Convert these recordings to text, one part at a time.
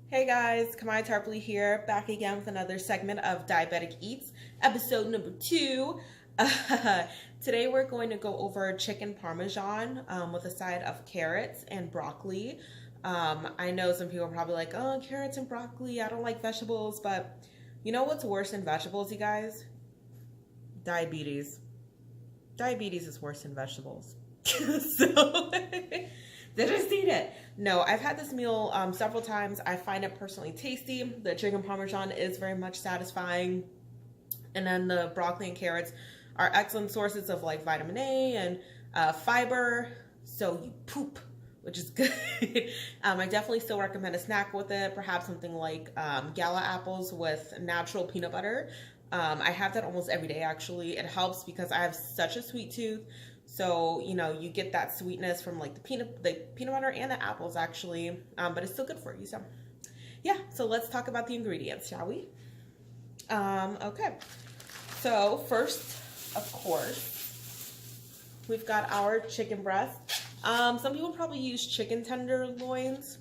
Hey guys, Kamai Tarpley here, back again with another segment of Diabetic Eats, episode number 2. Today we're going to go over chicken parmesan with a side of carrots and broccoli. I know some people are probably like, oh, carrots and broccoli, I don't like vegetables, but you know what's worse than vegetables, you guys? Diabetes. Diabetes is worse than vegetables. So... Just eat it. No, I've had this meal several times. I find it personally tasty. The chicken parmesan is very much satisfying. And then the broccoli and carrots are excellent sources of like vitamin A and fiber. So you poop, which is good. I definitely still recommend a snack with it. Perhaps something like gala apples with natural peanut butter. I have that almost every day actually. It helps because I have such a sweet tooth. So, you know, you get that sweetness from like the peanut butter and the apples actually, but it's still good for you. So yeah, so let's talk about the ingredients, shall we? Okay, so first, of course, we've got our chicken breast. Some people probably use chicken tenderloins,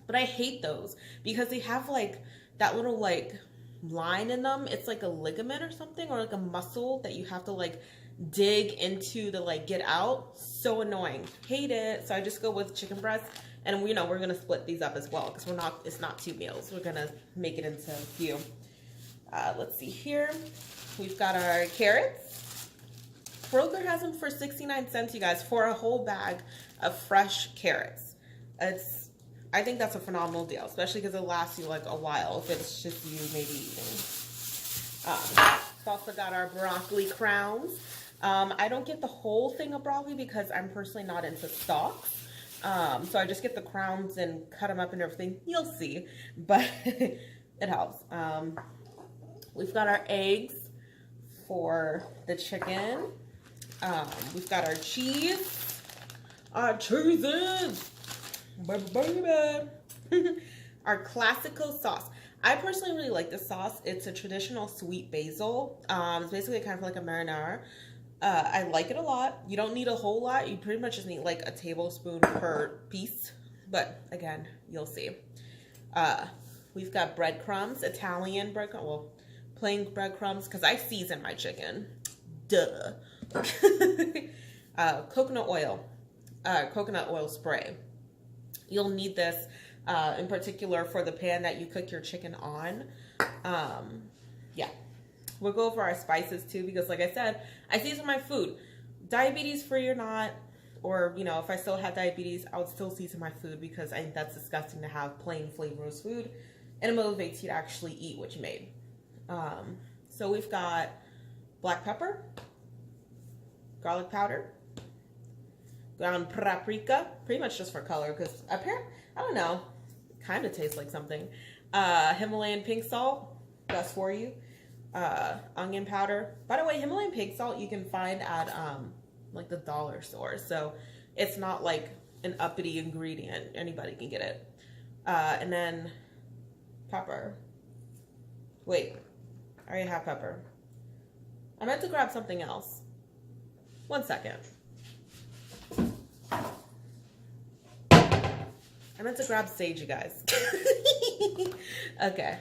but I hate those because they have like that little like line in them. It's like a ligament or something, or like a muscle that you have to like dig into to like get out. So annoying, hate it. So I just go with chicken breast, and you know we're gonna split these up as well because it's not 2 meals. We're gonna make it into a few. Let's see here. We've got our carrots. Kroger has them for 69 cents, you guys, for a whole bag of fresh carrots. I think that's a phenomenal deal, especially because it lasts you like a while if it's just you maybe eating. We've also got our broccoli crowns. I don't get the whole thing of broccoli because I'm personally not into stalks. So I just get the crowns and cut them up and everything. You'll see, but it helps. We've got our eggs for the chicken. We've got our cheese. Our cheeses. Baby. Our classical sauce. I personally really like this sauce. It's a traditional sweet basil. It's basically kind of like a marinara. I like it a lot. You don't need a whole lot. You pretty much just need like a tablespoon per piece. But again, you'll see. We've got breadcrumbs, Italian breadcrumbs. Well, plain breadcrumbs because I season my chicken. Duh. Coconut oil spray. You'll need this in particular for the pan that you cook your chicken on. Yeah. We'll go over our spices too because like I said, I season my food. Diabetes free or not, or you know, if I still had diabetes, I would still season my food because I think that's disgusting to have plain flavorless food, and it motivates you to actually eat what you made. So we've got black pepper, garlic powder, ground paprika, pretty much just for color because apparently, I don't know, kind of tastes like something. Himalayan pink salt, that's for you. Onion powder. By the way, Himalayan pink salt you can find at like the dollar store, so it's not like an uppity ingredient. Anybody can get it. And then pepper. Wait, I already have pepper. I meant to grab something else. 1 second. I meant to grab sage, you guys. Okay.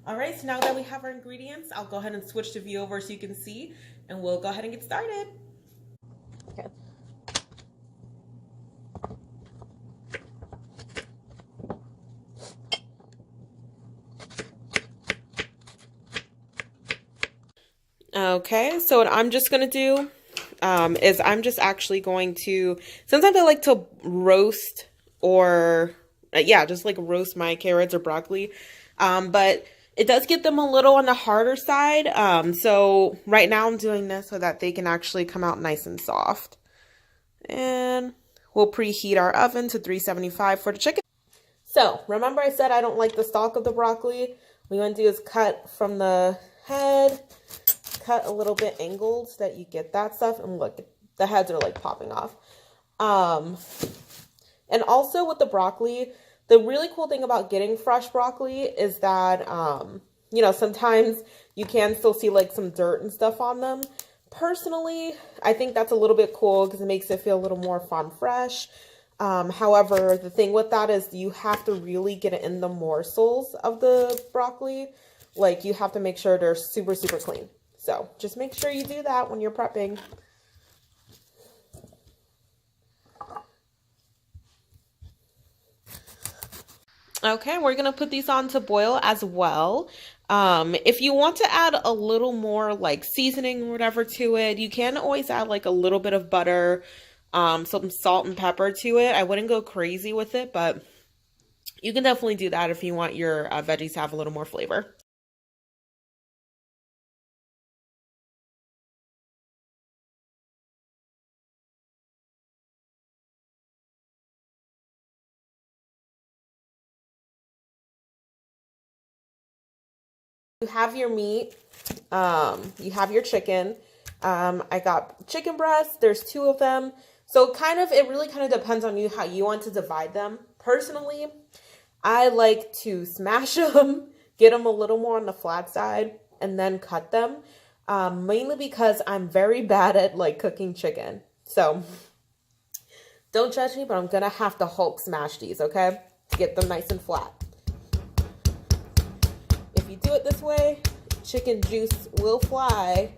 All right, so now that we have our ingredients, I'll go ahead and switch the view over so you can see, and we'll go ahead and get started. Okay. Okay, so what I'm just going to do is I'm just actually going to, sometimes I like to roast or, yeah, just like roast my carrots or broccoli, but it does get them a little on the harder side. So right now I'm doing this so that they can actually come out nice and soft. And we'll preheat our oven to 375 for the chicken. So remember I said I don't like the stalk of the broccoli. What you want to do is cut from the head, cut a little bit angled so that you get that stuff. And look, the heads are like popping off. And also with the broccoli, the really cool thing about getting fresh broccoli is that, you know, sometimes you can still see like some dirt and stuff on them. Personally, I think that's a little bit cool because it makes it feel a little more farm fresh. However, the thing with that is you have to really get it in the morsels of the broccoli. Like, you have to make sure they're super, super clean. So just make sure you do that when you're prepping. Okay, we're going to put these on to boil as well. If you want to add a little more like seasoning or whatever to it, you can always add like a little bit of butter, some salt and pepper to it. I wouldn't go crazy with it, but you can definitely do that if you want your veggies to have a little more flavor. You have your meat, you have your chicken. I got chicken breasts. There's 2 of them. So it really kind of depends on you how you want to divide them. Personally, I like to smash them, get them a little more on the flat side, and then cut them. Mainly because I'm very bad at like cooking chicken. So don't judge me, but I'm gonna have to Hulk smash these, okay? To get them nice and flat. If you do it this way, chicken juice will fly.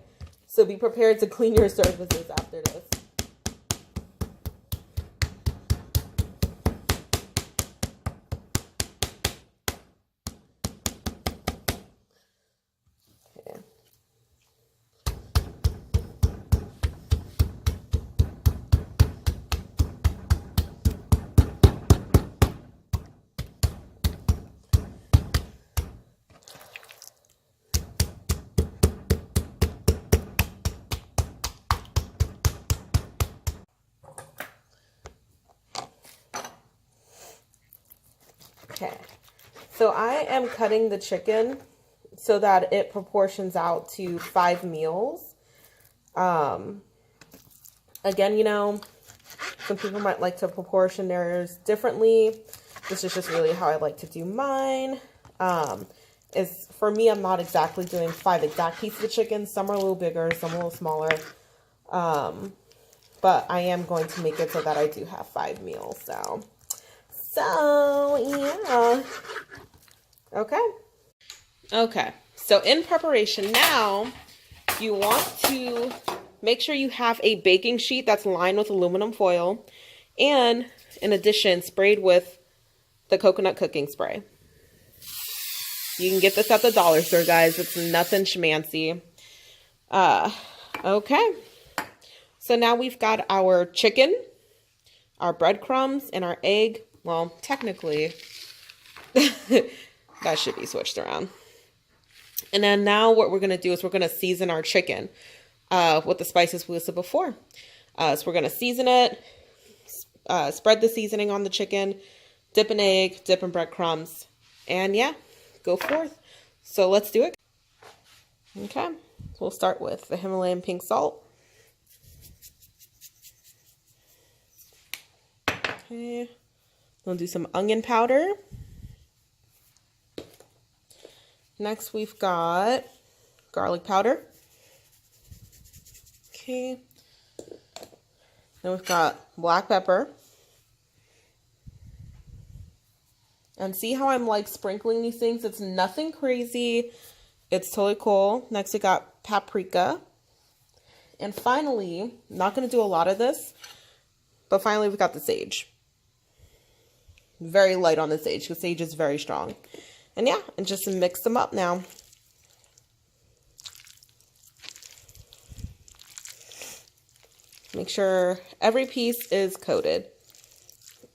So be prepared to clean your surfaces after this. Okay, so I am cutting the chicken so that it proportions out to 5 meals. Again, you know, some people might like to proportion theirs differently. This is just really how I like to do mine. For me, I'm not exactly doing 5 exact pieces of chicken. Some are a little bigger, some a little smaller. But I am going to make it so that I do have 5 meals, So, yeah. Okay. So in preparation now, you want to make sure you have a baking sheet that's lined with aluminum foil. And in addition, sprayed with the coconut cooking spray. You can get this at the dollar store, guys. It's nothing schmancy. Okay. So now we've got our chicken, our breadcrumbs, and our egg. Well, technically, that should be switched around. And then now what we're going to do is we're going to season our chicken with the spices we listed before. So we're going to season it, spread the seasoning on the chicken, dip an egg, dip in breadcrumbs, and yeah, go forth. So let's do it. Okay, we'll start with the Himalayan pink salt. Okay. We'll do some onion powder. Next, we've got garlic powder. Okay. Then we've got black pepper. And see how I'm like sprinkling these things? It's nothing crazy. It's totally cool. Next, we got paprika. And finally, not going to do a lot of this, but finally, we've got the sage. Very light on the sage because sage is very strong. And yeah, and just mix them up now. Make sure every piece is coated.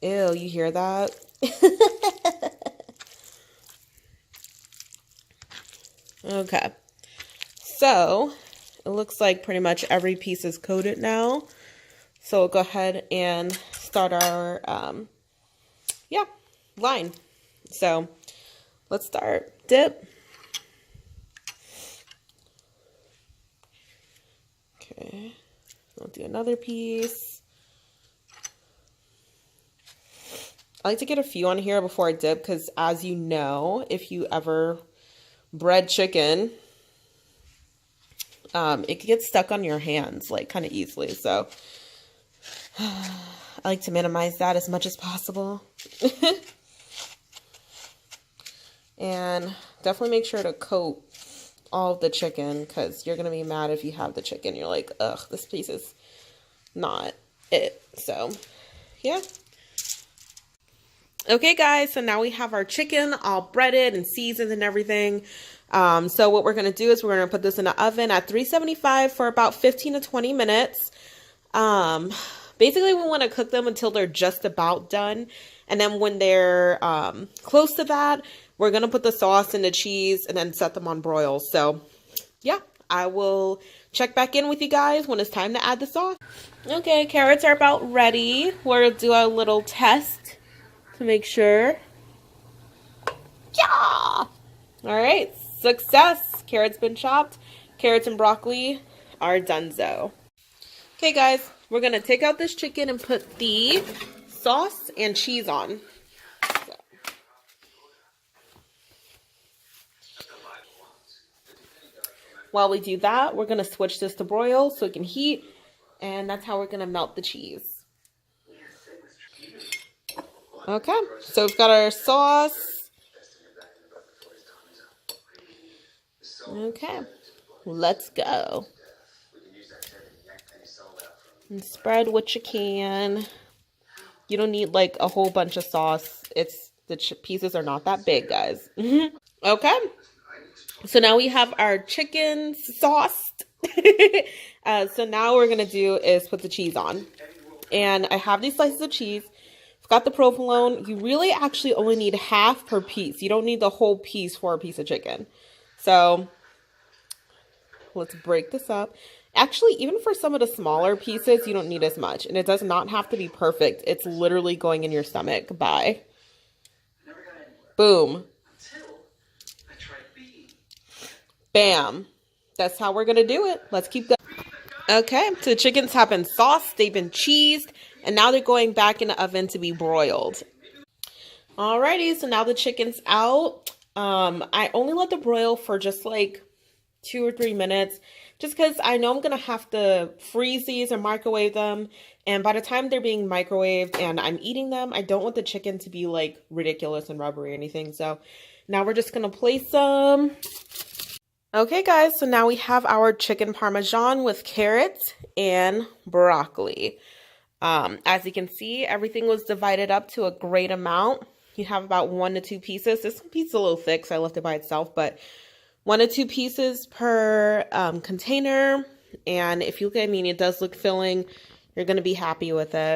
Ew, you hear that? Okay. So, it looks like pretty much every piece is coated now. So, we'll go ahead and start our line. So let's start. Dip. Okay. I'll do another piece. I like to get a few on here before I dip because, as you know, if you ever bread chicken, it can get stuck on your hands like kind of easily. So I like to minimize that as much as possible. And definitely make sure to coat all of the chicken, because you're going to be mad if you have the chicken. You're like, ugh, this piece is not it. So, yeah. Okay, guys, so now we have our chicken all breaded and seasoned and everything. So what we're going to do is we're going to put this in the oven at 375 for about 15 to 20 minutes. Basically, we want to cook them until they're just about done. And then when they're close to that, we're going to put the sauce and the cheese and then set them on broil. So, yeah, I will check back in with you guys when it's time to add the sauce. Okay, carrots are about ready. We'll do a little test to make sure. Yeah! All right, success. Carrots been chopped. Carrots and broccoli are donezo. Okay, guys, we're going to take out this chicken and put the sauce and cheese on. So. While we do that, we're going to switch this to broil so it can heat, and that's how we're going to melt the cheese. Okay, so we've got our sauce. Okay, let's go. And spread what you can. You don't need like a whole bunch of sauce. The pieces are not that big, guys. Okay, so now we have our chicken sauced. So now what we're gonna do is put the cheese on, and I have these slices of cheese. I've got the provolone. You really actually only need half per piece. You don't need the whole piece for a piece of chicken. So let's break this up. Actually, even for some of the smaller pieces, you don't need as much. And it does not have to be perfect. It's literally going in your stomach. Bye. Boom. Bam. That's how we're going to do it. Let's keep going. Okay, so the chickens have been sauced. They've been cheesed. And now they're going back in the oven to be broiled. Alrighty, so now the chicken's out. I only let them broil for just like 2 or 3 minutes, just because I know I'm going to have to freeze these or microwave them. And by the time they're being microwaved and I'm eating them, I don't want the chicken to be like ridiculous and rubbery or anything. So now we're just going to place them. Okay, guys, so now we have our chicken Parmesan with carrots and broccoli. As you can see, everything was divided up to a great amount. You have about 1 to 2 pieces. This piece is a little thick, so I left it by itself, but 1 to 2 pieces per container. And if you look at, it does look filling. You're going to be happy with it.